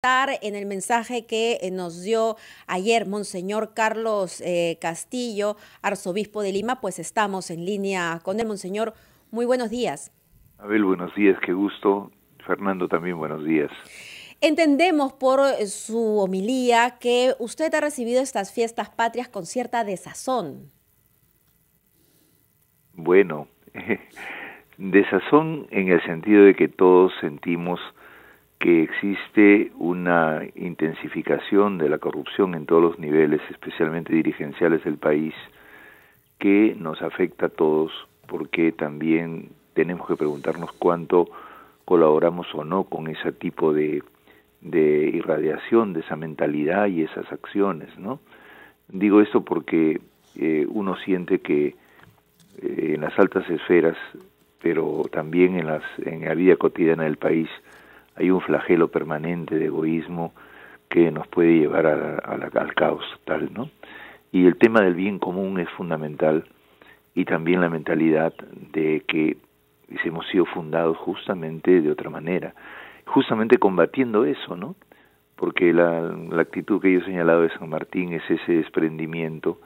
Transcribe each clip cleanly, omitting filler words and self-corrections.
En el mensaje que nos dio ayer Monseñor Carlos Castillo, arzobispo de Lima, pues estamos en línea con el Monseñor. Muy buenos días. Abel, buenos días, qué gusto. Fernando, también buenos días. Entendemos por su homilía que usted ha recibido estas fiestas patrias con cierta desazón. Bueno, desazón en el sentido de que todos sentimos que existe una intensificación de la corrupción en todos los niveles, especialmente dirigenciales del país, que nos afecta a todos, porque también tenemos que preguntarnos cuánto colaboramos o no con ese tipo de irradiación de esa mentalidad y esas acciones, ¿no? Digo esto porque uno siente que en las altas esferas, pero también en la vida cotidiana del país, hay un flagelo permanente de egoísmo que nos puede llevar al caos total, ¿no? Y el tema del bien común es fundamental, y también la mentalidad de que hemos sido fundados justamente de otra manera, justamente combatiendo eso, ¿no? Porque la actitud que yo he señalado de San Martín es ese desprendimiento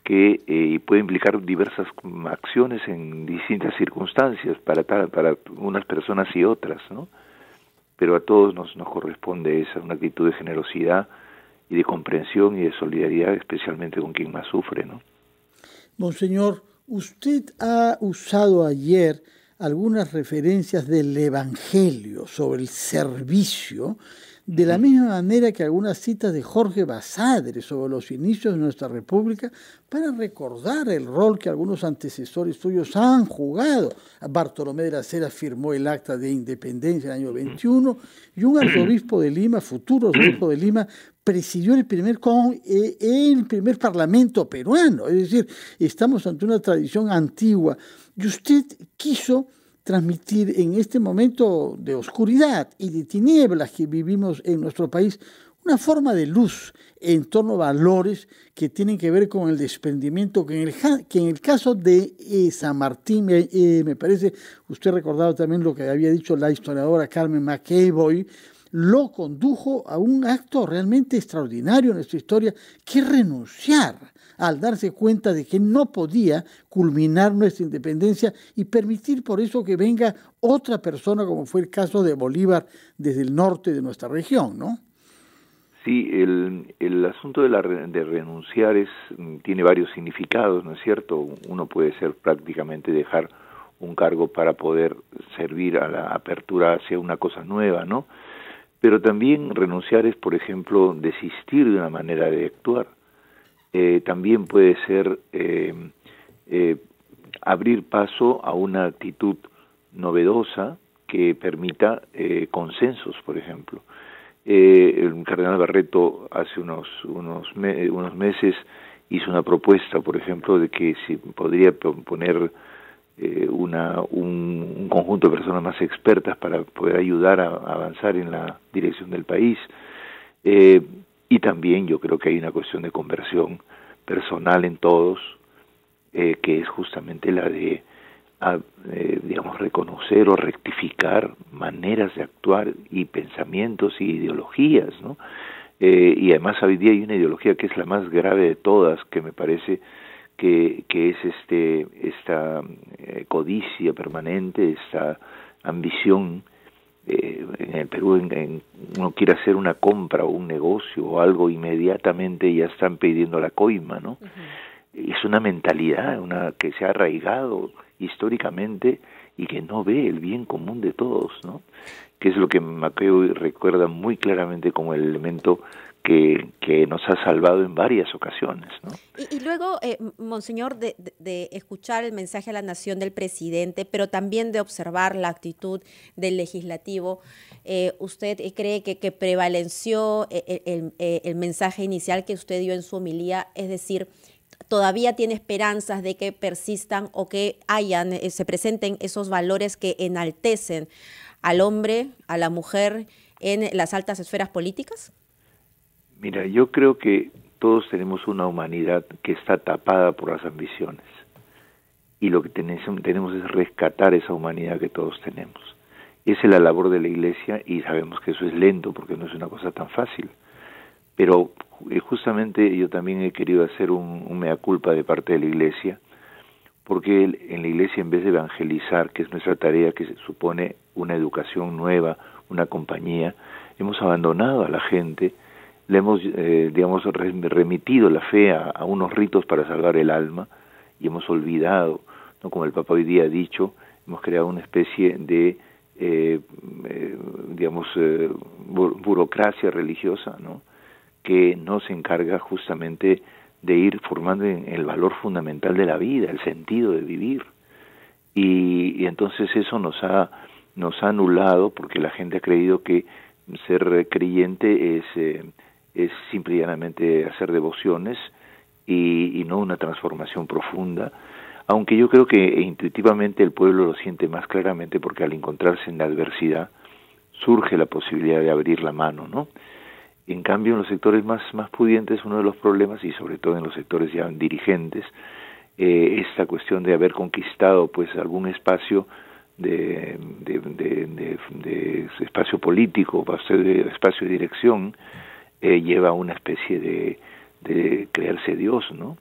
que puede implicar diversas acciones en distintas circunstancias para unas personas y otras, ¿no? Pero a todos nos corresponde esa, una actitud de generosidad y de comprensión y de solidaridad, especialmente con quien más sufre, ¿no? Monseñor, usted ha usado ayer algunas referencias del Evangelio sobre el servicio, de la misma manera que algunas citas de Jorge Basadre sobre los inicios de nuestra República, para recordar el rol que algunos antecesores suyos han jugado. Bartolomé de la Cera firmó el Acta de Independencia en el año 21 y un arzobispo de Lima, futuro arzobispo de Lima, presidió el primer parlamento peruano. Es decir, estamos ante una tradición antigua y usted quiso transmitir en este momento de oscuridad y de tinieblas que vivimos en nuestro país una forma de luz en torno a valores que tienen que ver con el desprendimiento, que en el caso de San Martín, me parece, usted recordaba también lo que había dicho la historiadora Carmen McEvoy, lo condujo a un acto realmente extraordinario en nuestra historia, que es renunciar al darse cuenta de que no podía culminar nuestra independencia y permitir por eso que venga otra persona, como fue el caso de Bolívar desde el norte de nuestra región, ¿no? Sí, el asunto de renunciar tiene varios significados, ¿no es cierto? Uno puede ser prácticamente dejar un cargo para poder servir a la apertura hacia una cosa nueva, ¿no? Pero también renunciar es, por ejemplo, desistir de una manera de actuar. También puede ser abrir paso a una actitud novedosa que permita consensos, por ejemplo. El cardenal Barreto hace unos meses hizo una propuesta, por ejemplo, de que se podría poner un conjunto de personas más expertas para poder ayudar a avanzar en la dirección del país. Y también yo creo que hay una cuestión de conversión personal en todos, que es justamente la de digamos, reconocer o rectificar maneras de actuar y pensamientos y ideologías, ¿no? Y además hoy día hay una ideología que es la más grave de todas, que me parece que es esta codicia permanente, esta ambición. En el Perú uno quiere hacer una compra o un negocio o algo, inmediatamente ya están pidiendo la coima, ¿no? Es una mentalidad que se ha arraigado históricamente y que no ve el bien común de todos, ¿no? Que es lo que McEvoy recuerda muy claramente como el elemento que nos ha salvado en varias ocasiones, ¿no? Y luego, Monseñor, de escuchar el mensaje a la nación del presidente, pero también de observar la actitud del legislativo, ¿usted cree que prevaleció el mensaje inicial que usted dio en su homilía? Es decir, ¿todavía tiene esperanzas de que persistan o que se presenten esos valores que enaltecen al hombre, a la mujer en las altas esferas políticas? Mira, yo creo que todos tenemos una humanidad que está tapada por las ambiciones, y lo que tenemos es rescatar esa humanidad que todos tenemos Esa es la labor de la Iglesia y sabemos que eso es lento porque no es una cosa tan fácil. Pero justamente yo también he querido hacer un mea culpa de parte de la Iglesia, porque en la Iglesia, en vez de evangelizar, que es nuestra tarea, que supone una educación nueva, una compañía, hemos abandonado a la gente, le hemos, digamos, remitido la fe a unos ritos para salvar el alma y hemos olvidado, ¿no? Como el Papa hoy día ha dicho, hemos creado una especie de, digamos, burocracia religiosa, ¿no? Que no se encarga justamente de ir formando en el valor fundamental de la vida, el sentido de vivir. Y entonces eso nos ha anulado porque la gente ha creído que ser creyente es simple y llanamente hacer devociones y no una transformación profunda, aunque yo creo que intuitivamente el pueblo lo siente más claramente porque al encontrarse en la adversidad surge la posibilidad de abrir la mano, ¿no? En cambio, en los sectores más pudientes, uno de los problemas, y sobre todo en los sectores ya dirigentes, esta cuestión de haber conquistado pues algún espacio de espacio político, espacio de dirección, lleva a una especie de creerse Dios, ¿no?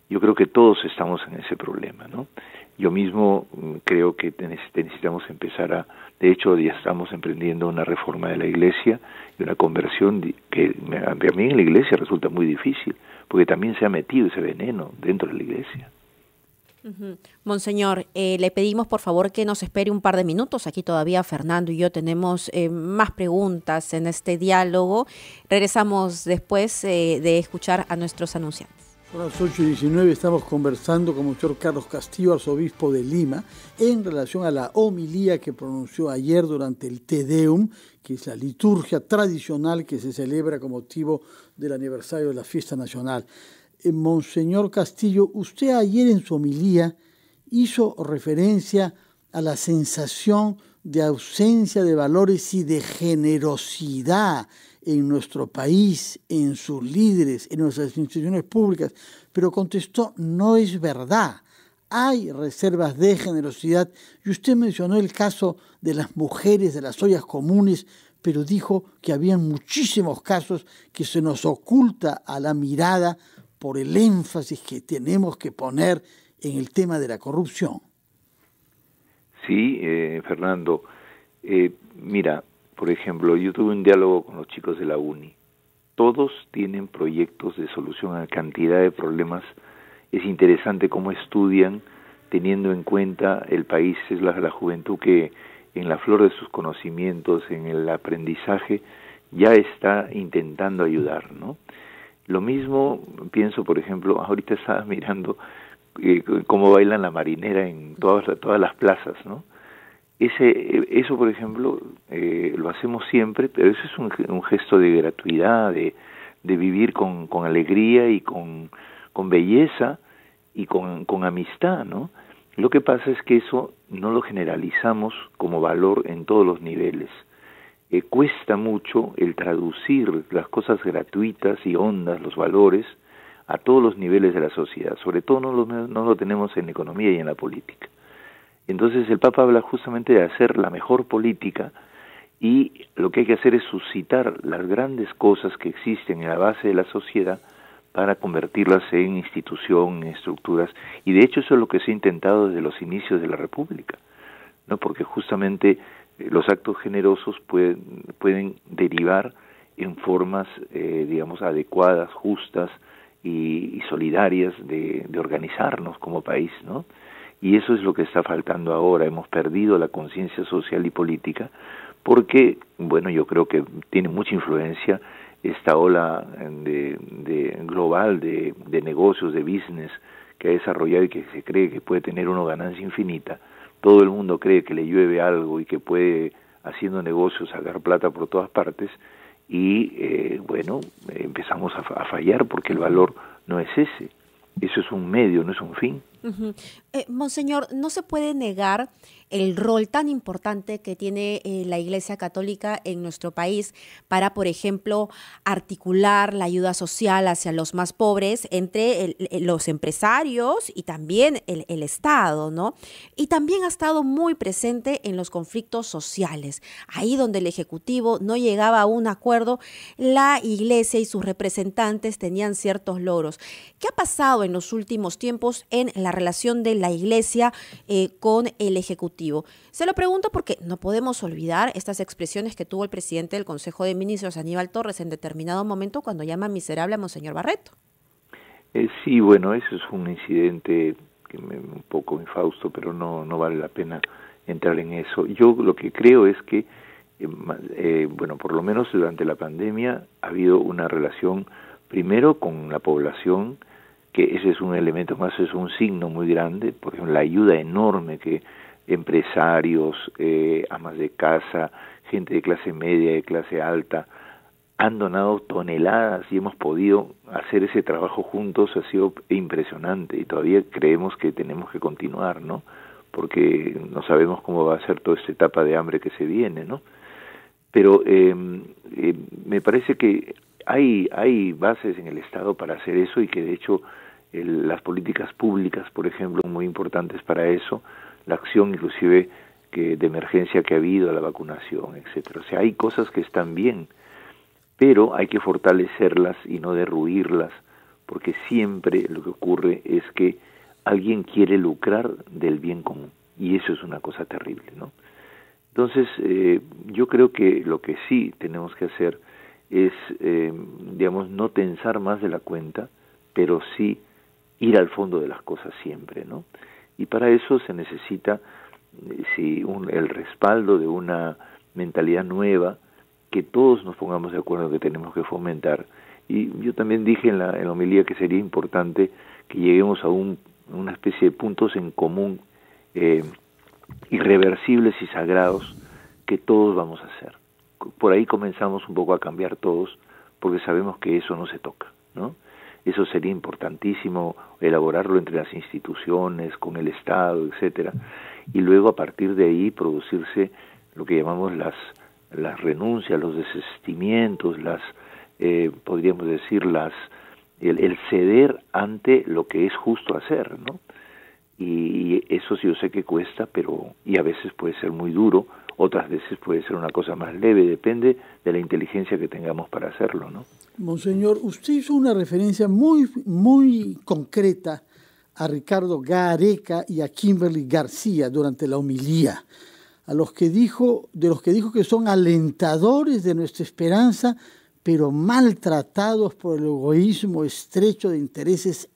Yo creo que todos estamos en ese problema, ¿no? Yo mismo creo que necesitamos empezar de hecho ya estamos emprendiendo una reforma de la Iglesia y una conversión que a mí en la Iglesia resulta muy difícil, porque también se ha metido ese veneno dentro de la Iglesia. Monseñor, le pedimos por favor que nos espere un par de minutos. Aquí todavía Fernando y yo tenemos más preguntas en este diálogo. Regresamos después de escuchar a nuestros anunciantes. A las 8:19 estamos conversando con el Monseñor Carlos Castillo, arzobispo de Lima, en relación a la homilía que pronunció ayer durante el Te Deum, que es la liturgia tradicional que se celebra con motivo del aniversario de la fiesta nacional. Monseñor Castillo, usted ayer en su homilía hizo referencia a la sensación de ausencia de valores y de generosidad en nuestro país, en sus líderes, en nuestras instituciones públicas, pero contestó, no es verdad, hay reservas de generosidad, y usted mencionó el caso de las mujeres de las ollas comunes, pero dijo que habían muchísimos casos que se nos oculta a la mirada por el énfasis que tenemos que poner en el tema de la corrupción. Sí, Fernando, mira, por ejemplo, yo tuve un diálogo con los chicos de la UNI. Todos tienen proyectos de solución a cantidad de problemas. Es interesante cómo estudian teniendo en cuenta el país, es la juventud que en la flor de sus conocimientos, en el aprendizaje, ya está intentando ayudar, ¿no? Lo mismo pienso, por ejemplo, ahorita estaba mirando cómo bailan la marinera en todas las plazas, ¿no? Eso, por ejemplo, lo hacemos siempre, pero eso es un gesto de gratuidad, de vivir con alegría y con belleza y con amistad, ¿no? Lo que pasa es que eso no lo generalizamos como valor en todos los niveles. Cuesta mucho el traducir las cosas gratuitas y hondas, los valores, a todos los niveles de la sociedad. Sobre todo no lo tenemos en la economía y en la política. Entonces el Papa habla justamente de hacer la mejor política y lo que hay que hacer es suscitar las grandes cosas que existen en la base de la sociedad para convertirlas en institución, en estructuras. Y de hecho eso es lo que se ha intentado desde los inicios de la República, ¿no? Porque justamente los actos generosos pueden derivar en formas, digamos, adecuadas, justas y solidarias de organizarnos como país, ¿no? Y eso es lo que está faltando ahora. Hemos perdido la conciencia social y política porque, bueno, yo creo que tiene mucha influencia esta ola global de negocios, de business que ha desarrollado y que se cree que puede tener una ganancia infinita. Todo el mundo cree que le llueve algo y que puede, haciendo negocios, sacar plata por todas partes y, bueno, empezamos a fallar porque el valor no es ese. Eso es un medio, no es un fin. Ujú. Monseñor, no se puede negar el rol tan importante que tiene la Iglesia Católica en nuestro país para, por ejemplo, articular la ayuda social hacia los más pobres entre los empresarios y también el Estado, ¿no? Y también ha estado muy presente en los conflictos sociales. Ahí donde el Ejecutivo no llegaba a un acuerdo, la Iglesia y sus representantes tenían ciertos logros. ¿Qué ha pasado en los últimos tiempos en la relación de la Iglesia con el Ejecutivo? Se lo pregunto porque no podemos olvidar estas expresiones que tuvo el presidente del Consejo de Ministros, Aníbal Torres, en determinado momento cuando llama miserable a Monseñor Barreto. Sí, bueno, eso es un incidente que un poco infausto, pero no vale la pena entrar en eso. Yo lo que creo es que, bueno, por lo menos durante la pandemia ha habido una relación primero con la población, que ese es un elemento más, es un signo muy grande, por ejemplo, la ayuda enorme que empresarios, amas de casa, gente de clase media, de clase alta, han donado toneladas y hemos podido hacer ese trabajo juntos, ha sido impresionante y todavía creemos que tenemos que continuar, ¿no? Porque no sabemos cómo va a ser toda esta etapa de hambre que se viene, ¿no? Pero me parece que hay bases en el Estado para hacer eso y que de hecho las políticas públicas, por ejemplo, son muy importantes para eso, la acción inclusive de emergencia que ha habido, la vacunación, etcétera. O sea, hay cosas que están bien, pero hay que fortalecerlas y no derruirlas, porque siempre lo que ocurre es que alguien quiere lucrar del bien común, y eso es una cosa terrible, ¿no? Entonces, yo creo que lo que sí tenemos que hacer es, digamos, no tensar más de la cuenta, pero sí ir al fondo de las cosas siempre, ¿no? Y para eso se necesita el respaldo de una mentalidad nueva, que todos nos pongamos de acuerdo que tenemos que fomentar. Y yo también dije en la homilía que sería importante que lleguemos a una especie de puntos en común irreversibles y sagrados que todos vamos a hacer. Por ahí comenzamos un poco a cambiar todos, porque sabemos que eso no se toca, ¿no? Eso sería importantísimo elaborarlo entre las instituciones, con el Estado, etcétera, y luego a partir de ahí producirse lo que llamamos las renuncias, los desistimientos, podríamos decir el ceder ante lo que es justo hacer, ¿no? Y eso sí yo sé que cuesta, y a veces puede ser muy duro, otras veces puede ser una cosa más leve, depende de la inteligencia que tengamos para hacerlo, ¿no? Monseñor, usted hizo una referencia muy, muy concreta a Ricardo Gareca y a Kimberly García durante la homilía, de los que dijo que son alentadores de nuestra esperanza, pero maltratados por el egoísmo estrecho de intereses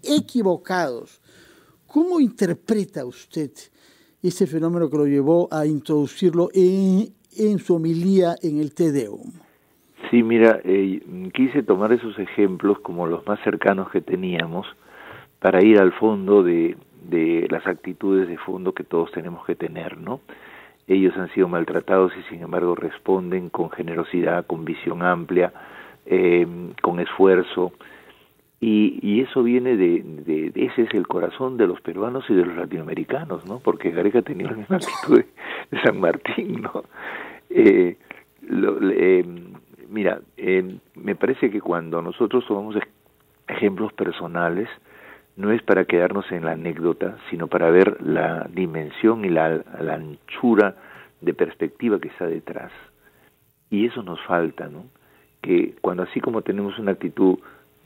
equivocados. ¿Cómo interpreta usted ese fenómeno que lo llevó a introducirlo en su homilía en el Te Deum? Sí, mira, quise tomar esos ejemplos como los más cercanos que teníamos para ir al fondo de las actitudes de fondo que todos tenemos que tener, ¿no? Ellos han sido maltratados y sin embargo responden con generosidad, con visión amplia, con esfuerzo, y eso viene ese es el corazón de los peruanos y de los latinoamericanos, ¿no? Porque Gareca tenía la misma actitud de San Martín, ¿no? Mira, me parece que cuando nosotros tomamos ejemplos personales, no es para quedarnos en la anécdota, sino para ver la dimensión y la anchura de perspectiva que está detrás. Y eso nos falta, ¿no? Que cuando así como tenemos una actitud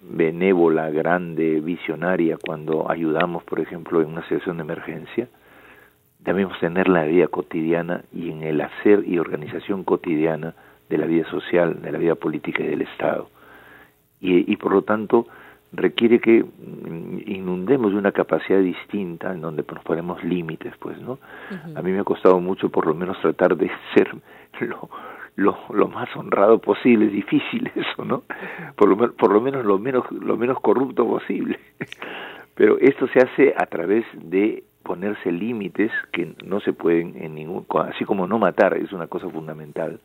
benévola, grande, visionaria, cuando ayudamos, por ejemplo, en una situación de emergencia, debemos tener la vida cotidiana y en el hacer y organización cotidiana de la vida social, de la vida política y del Estado. Y por lo tanto, requiere que inundemos de una capacidad distinta en donde nos ponemos límites, pues, ¿no? Uh-huh. A mí me ha costado mucho, por lo menos, tratar de ser lo más honrado posible. Es difícil eso, ¿no? Por lo menos lo menos corrupto posible. Pero esto se hace a través de ponerse límites que no se pueden así como no matar es una cosa fundamental,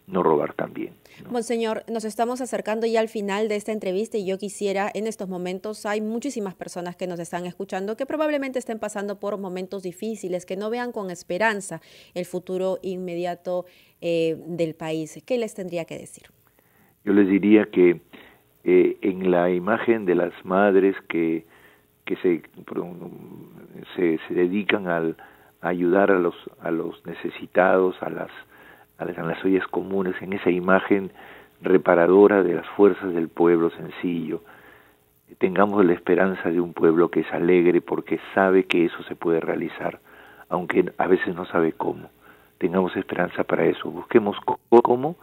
no robar también, ¿no? Monseñor, nos estamos acercando ya al final de esta entrevista y yo quisiera, en estos momentos hay muchísimas personas que nos están escuchando que probablemente estén pasando por momentos difíciles, que no vean con esperanza el futuro inmediato del país. ¿Qué les tendría que decir? Yo les diría que en la imagen de las madres que se dedican a ayudar a los necesitados, a las ollas comunes, en esa imagen reparadora de las fuerzas del pueblo sencillo. Tengamos la esperanza de un pueblo que es alegre porque sabe que eso se puede realizar, aunque a veces no sabe cómo. Tengamos esperanza para eso. Busquemos cómo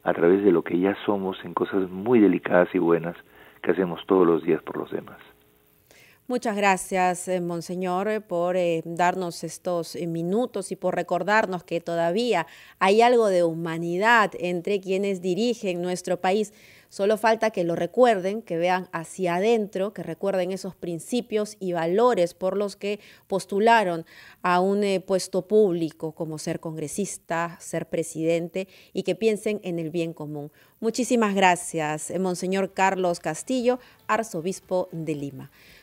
a través de lo que ya somos en cosas muy delicadas y buenas que hacemos todos los días por los demás. Muchas gracias, Monseñor, por darnos estos minutos y por recordarnos que todavía hay algo de humanidad entre quienes dirigen nuestro país. Solo falta que lo recuerden, que vean hacia adentro, que recuerden esos principios y valores por los que postularon a un puesto público como ser congresista, ser presidente y que piensen en el bien común. Muchísimas gracias, Monseñor Carlos Castillo, arzobispo de Lima.